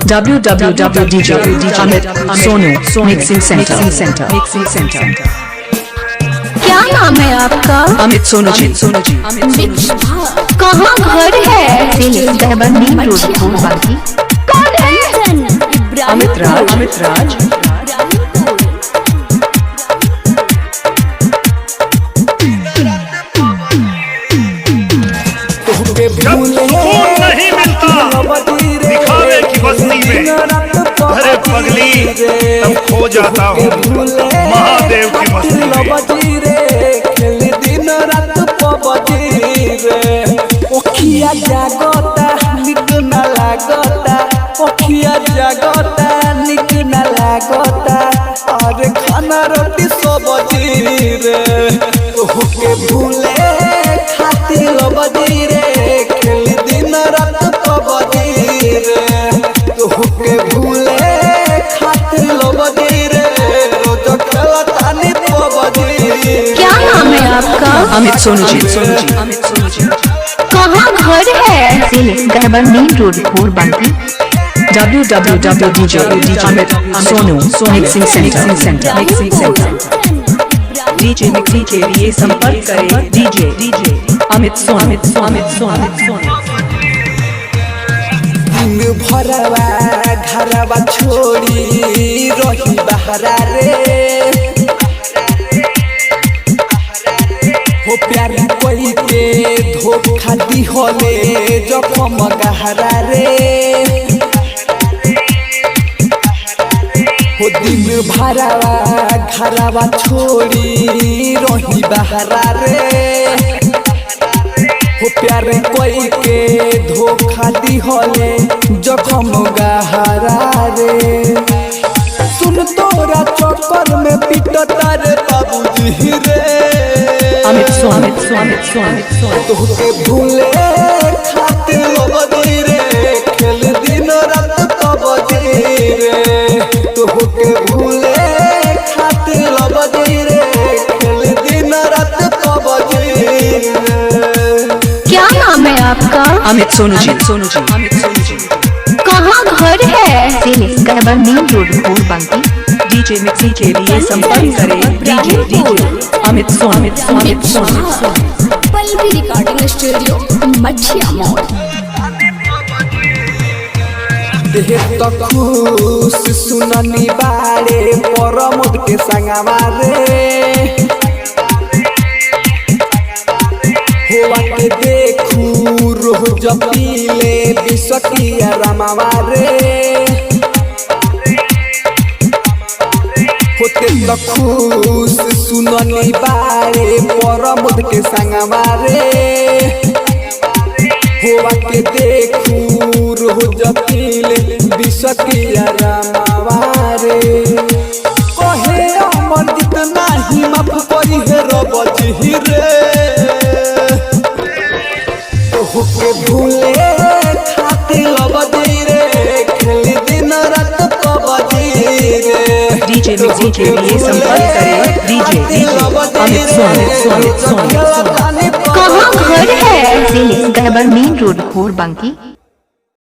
www.dj Amit Sonu Mixing Center। क्या नाम है आपका? अमित सोनू जी। कहाँ घर है? अमित राज। जब सुकून नहीं मिलता दिखावे की बस्ती में, अरे पगली तब खो जाता हूँ महादेव की मस्ती में। ओखिया जागता निक न लागता, ओखिया जागता निक न लागता, अरे खाना रोटी सब्जी रे तोहके भूले खातिर लबजी रे, खेल दिन रात पबजी रे तोहके भूले खातिर लबजी रे, रोज खेलता नी पबजी। क्या नाम है आपका? अमित सोनू जी। कहाँ घर है? Main road Bhorbanki. www.dj Amit Sonu Mixing Center। DJ mixing के लिए संपर्क करें डीजे अमित सोनू। दिन भरवा घरवा छोड़ी रही बहरा रे, हो प्यार कोई के धोखा दी होले जखम गहरा रे, हो दिन भरवा घरवा छोड़ी रही बहरा रे, हो प्यार कोई के धोखा दी होले जखम गहरा रे, सुन तोरा चक्कर में पिटता रे बाबूजी रे, अमित सोनू। तोहके भूले खातिर लबजी रे, खेल दिन रात पबजी रे तोहके भूले खातिर लबजी रे, खेल दिन रात पबजी रे। क्या नाम है आपका? अमित सोनू जी। कहाँ घर है? Main road Bhorbanki. DJ mixing के लिए संपर्क करें DJ Amit Sonu. Pallavi recording studio Mathia मोड़। देह तो खुश सुननी बारे परमोद के संगवा रे, होवा के देखू रोज पीले बिसकिया रमावा रे, होते तो खुश सुननी बारे परमोद के संगवा रे, होवा के देखू रोज पीले बिसकिया रमावा रे, कहे अमर जितना ही माफ करी है रबजी रे, तोहके भूले खातिर लबजी रे, खेल दिन रात पबजी रे। डीजे मिक्सी के लिए संपर्क करें डीजे अमित सोनू। कहाँ घर है? Main road भोरबांकी।